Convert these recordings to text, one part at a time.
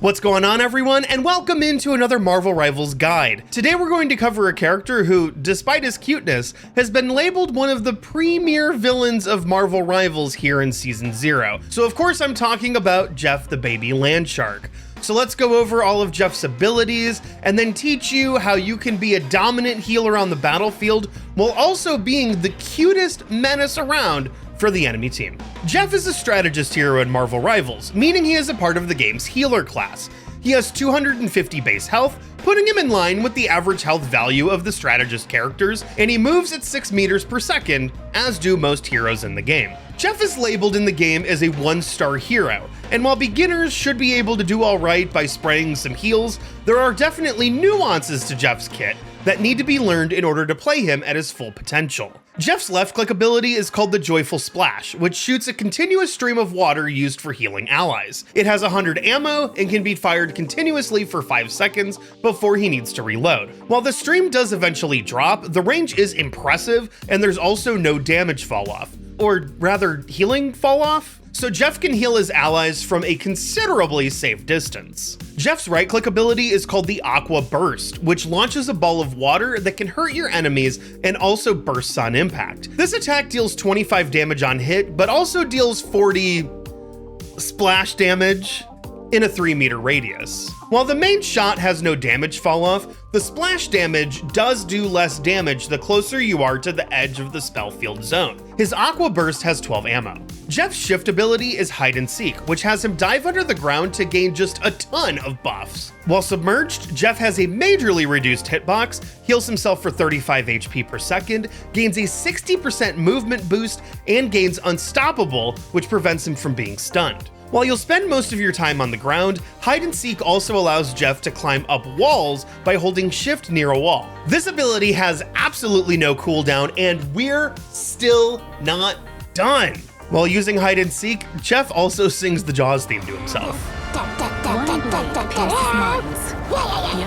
What's going on, everyone, and welcome into another Marvel Rivals guide. Today we're going to cover a character who, despite his cuteness, has been labeled one of the premier villains of Marvel Rivals here in Season 0. So of course I'm talking about Jeff the Baby Landshark. So let's go over all of Jeff's abilities and then teach you how you can be a dominant healer on the battlefield while also being the cutest menace around for the enemy team. Jeff is a strategist hero in Marvel Rivals, meaning he is a part of the game's healer class. He has 250 base health, putting him in line with the average health value of the strategist characters, and he moves at 6 meters per second, as do most heroes in the game. Jeff is labeled in the game as a 1-star hero, and while beginners should be able to do alright by spraying some heals, there are definitely nuances to Jeff's kit that need to be learned in order to play him at his full potential. Jeff's left-click ability is called the Joyful Splash, which shoots a continuous stream of water used for healing allies. It has 100 ammo and can be fired continuously for 5 seconds before he needs to reload. While the stream does eventually drop, the range is impressive, and there's also no damage fall-off. Or rather, healing fall-off? So Jeff can heal his allies from a considerably safe distance. Jeff's right-click ability is called the Aqua Burst, which launches a ball of water that can hurt your enemies and also bursts on impact. This attack deals 25 damage on hit, but also deals 40 splash damage in a 3-meter radius. While the main shot has no damage fall off, the splash damage does do less damage the closer you are to the edge of the spell field zone. His Aqua Burst has 12 ammo. Jeff's shift ability is Hide and Seek, which has him dive under the ground to gain just a ton of buffs. While submerged, Jeff has a majorly reduced hitbox, heals himself for 35 HP per second, gains a 60% movement boost, and gains Unstoppable, which prevents him from being stunned. While you'll spend most of your time on the ground, Hide and Seek also allows Jeff to climb up walls by holding shift near a wall. This ability has absolutely no cooldown, and we're still not done. While using Hide and Seek, Jeff also sings the Jaws theme to himself.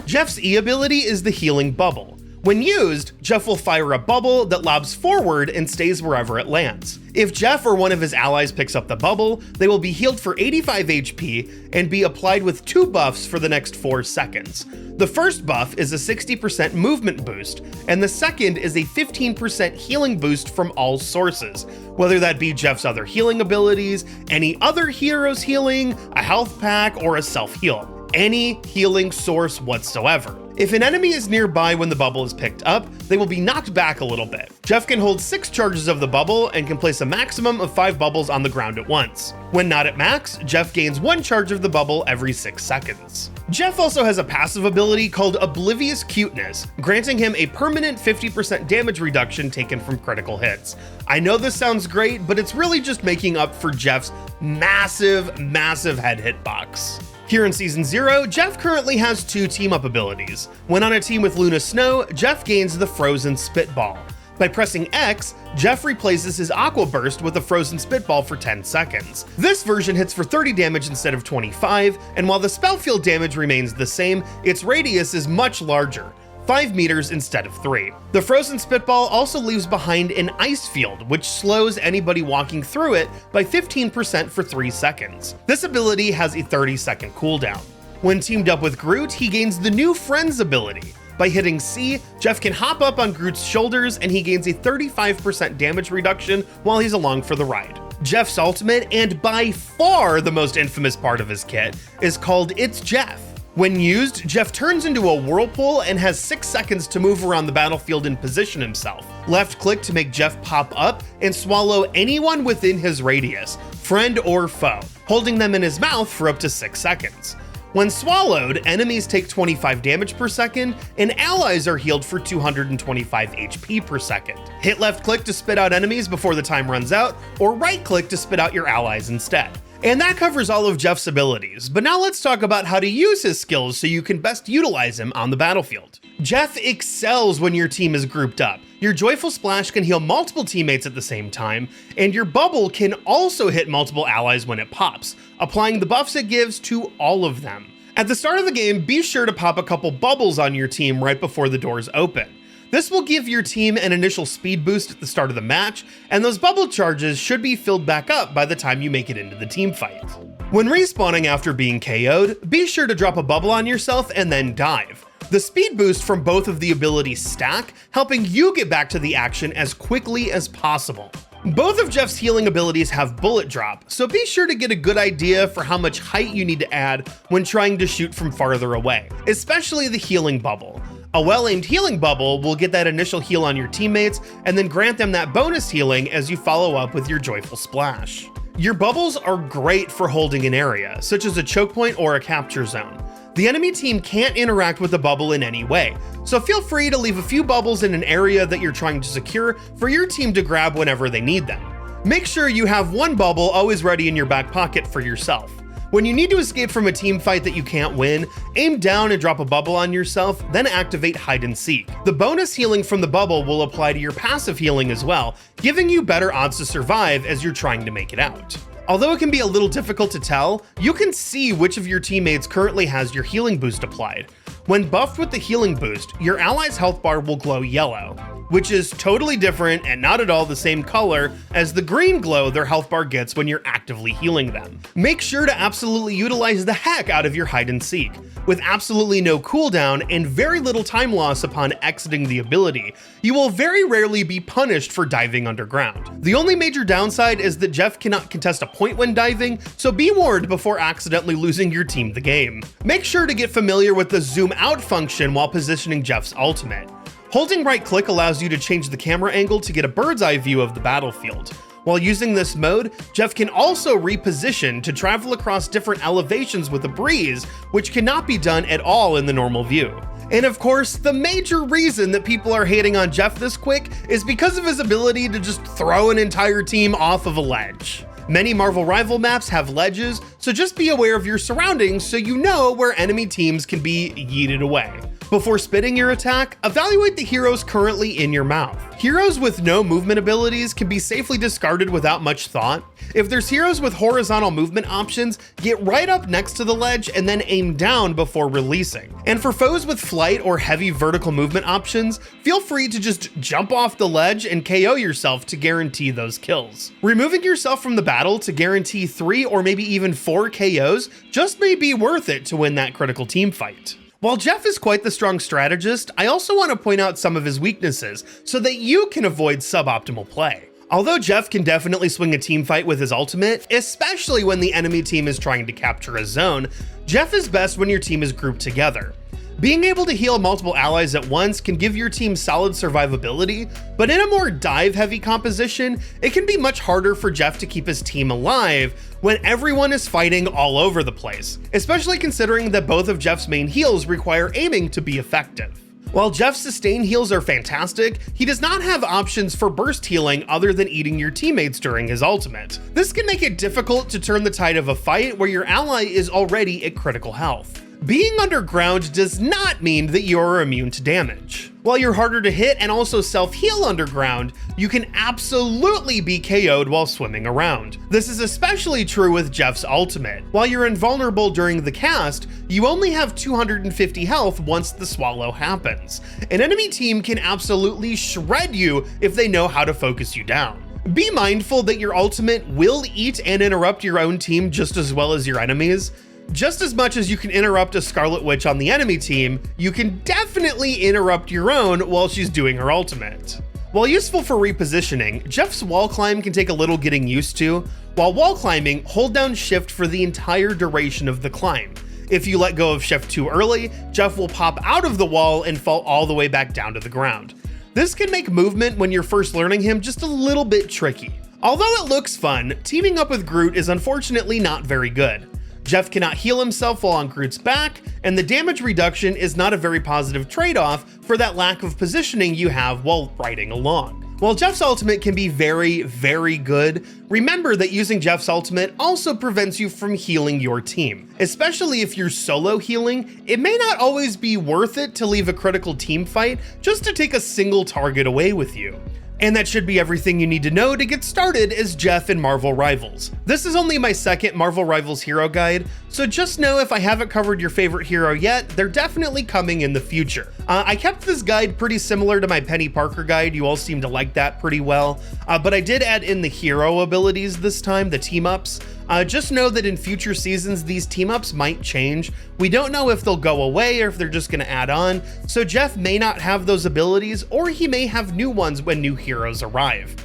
Jeff's E ability is the Healing Bubble. When used, Jeff will fire a bubble that lobs forward and stays wherever it lands. If Jeff or one of his allies picks up the bubble, they will be healed for 85 HP and be applied with 2 buffs for the next 4 seconds. The first buff is a 60% movement boost, and the second is a 15% healing boost from all sources, whether that be Jeff's other healing abilities, any other hero's healing, a health pack, or a self-heal. Any healing source whatsoever. If an enemy is nearby when the bubble is picked up, they will be knocked back a little bit. Jeff can hold 6 charges of the bubble and can place a maximum of 5 bubbles on the ground at once. When not at max, Jeff gains 1 charge of the bubble every 6 seconds. Jeff also has a passive ability called Oblivious Cuteness, granting him a permanent 50% damage reduction taken from critical hits. I know this sounds great, but it's really just making up for Jeff's massive head hitbox. Here in Season 0, Jeff currently has 2 team-up abilities. When on a team with Luna Snow, Jeff gains the Frozen Spitball. By pressing X, Jeff replaces his Aqua Burst with a Frozen Spitball for 10 seconds. This version hits for 30 damage instead of 25, and while the spell field damage remains the same, its radius is much larger. 5 meters instead of 3. The Frozen Spitball also leaves behind an ice field, which slows anybody walking through it by 15% for 3 seconds. This ability has a 30-second cooldown. When teamed up with Groot, he gains the new Friends ability. By hitting C, Jeff can hop up on Groot's shoulders and he gains a 35% damage reduction while he's along for the ride. Jeff's ultimate, and by far the most infamous part of his kit, is called It's Jeff. When used, Jeff turns into a whirlpool and has 6 seconds to move around the battlefield and position himself. Left click to make Jeff pop up and swallow anyone within his radius, friend or foe, holding them in his mouth for up to 6 seconds. When swallowed, enemies take 25 damage per second, and allies are healed for 225 HP per second. Hit left click to spit out enemies before the time runs out, or right click to spit out your allies instead. And that covers all of Jeff's abilities, but now let's talk about how to use his skills so you can best utilize him on the battlefield. Jeff excels when your team is grouped up. Your Joyful Splash can heal multiple teammates at the same time, and your bubble can also hit multiple allies when it pops, applying the buffs it gives to all of them. At the start of the game, be sure to pop a couple bubbles on your team right before the doors open. This will give your team an initial speed boost at the start of the match, and those bubble charges should be filled back up by the time you make it into the team fight. When respawning after being KO'd, be sure to drop a bubble on yourself and then dive. The speed boost from both of the abilities stack, helping you get back to the action as quickly as possible. Both of Jeff's healing abilities have bullet drop, so be sure to get a good idea for how much height you need to add when trying to shoot from farther away, especially the healing bubble. A well-aimed healing bubble will get that initial heal on your teammates and then grant them that bonus healing as you follow up with your joyful splash. Your bubbles are great for holding an area, such as a choke point or a capture zone. The enemy team can't interact with the bubble in any way, so feel free to leave a few bubbles in an area that you're trying to secure for your team to grab whenever they need them. Make sure you have one bubble always ready in your back pocket for yourself. When you need to escape from a team fight that you can't win, aim down and drop a bubble on yourself, then activate hide and seek. The bonus healing from the bubble will apply to your passive healing as well, giving you better odds to survive as you're trying to make it out. Although it can be a little difficult to tell, you can see which of your teammates currently has your healing boost applied. When buffed with the healing boost, your ally's health bar will glow yellow, which is totally different and not at all the same color as the green glow their health bar gets when you're actively healing them. Make sure to absolutely utilize the heck out of your hide and seek. With absolutely no cooldown and very little time loss upon exiting the ability, you will very rarely be punished for diving underground. The only major downside is that Jeff cannot contest a point when diving, so be warned before accidentally losing your team the game. Make sure to get familiar with the zoom out function while positioning Jeff's ultimate. Holding right click allows you to change the camera angle to get a bird's eye view of the battlefield. While using this mode, Jeff can also reposition to travel across different elevations with a breeze, which cannot be done at all in the normal view. And of course, the major reason that people are hating on Jeff this quick is because of his ability to just throw an entire team off of a ledge. Many Marvel Rival maps have ledges, so just be aware of your surroundings so you know where enemy teams can be yeeted away. Before spitting your attack, evaluate the heroes currently in your mouth. Heroes with no movement abilities can be safely discarded without much thought. If there's heroes with horizontal movement options, get right up next to the ledge and then aim down before releasing. And for foes with flight or heavy vertical movement options, feel free to just jump off the ledge and KO yourself to guarantee those kills. Removing yourself from the battle to guarantee 3 or maybe even 4 KOs just may be worth it to win that critical team fight. While Jeff is quite the strong strategist, I also want to point out some of his weaknesses so that you can avoid suboptimal play. Although Jeff can definitely swing a team fight with his ultimate, especially when the enemy team is trying to capture a zone, Jeff is best when your team is grouped together. Being able to heal multiple allies at once can give your team solid survivability, but in a more dive-heavy composition, it can be much harder for Jeff to keep his team alive when everyone is fighting all over the place, especially considering that both of Jeff's main heals require aiming to be effective. While Jeff's sustain heals are fantastic, he does not have options for burst healing other than eating your teammates during his ultimate. This can make it difficult to turn the tide of a fight where your ally is already at critical health. Being underground does not mean that you're immune to damage. While you're harder to hit and also self-heal underground, you can absolutely be KO'd while swimming around. This is especially true with Jeff's ultimate. While you're invulnerable during the cast, you only have 250 health once the swallow happens. An enemy team can absolutely shred you if they know how to focus you down. Be mindful that your ultimate will eat and interrupt your own team just as well as your enemies. Just as much as you can interrupt a Scarlet Witch on the enemy team, you can definitely interrupt your own while she's doing her ultimate. While useful for repositioning, Jeff's wall climb can take a little getting used to. While wall climbing, hold down shift for the entire duration of the climb. If you let go of shift too early, Jeff will pop out of the wall and fall all the way back down to the ground. This can make movement when you're first learning him just a little bit tricky. Although it looks fun, teaming up with Groot is unfortunately not very good. Jeff cannot heal himself while on Groot's back, and the damage reduction is not a very positive trade-off for that lack of positioning you have while riding along. While Jeff's ultimate can be very, very good, remember that using Jeff's ultimate also prevents you from healing your team. Especially if you're solo healing, it may not always be worth it to leave a critical team fight just to take a single target away with you. And that should be everything you need to know to get started as Jeff in Marvel Rivals. This is only my second Marvel Rivals hero guide, so just know if I haven't covered your favorite hero yet, they're definitely coming in the future. I kept this guide pretty similar to my Penny Parker guide, you all seem to like that pretty well, but I did add in the hero abilities this time, the team-ups. Just know that in future seasons, these team-ups might change. We don't know if they'll go away or if they're just gonna add on, so Jeff may not have those abilities, or he may have new ones when new heroes arrive.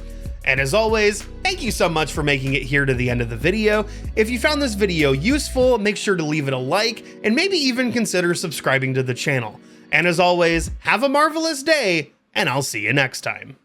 And as always, thank you so much for making it here to the end of the video. If you found this video useful, make sure to leave it a like, and maybe even consider subscribing to the channel. And as always, have a marvelous day, and I'll see you next time.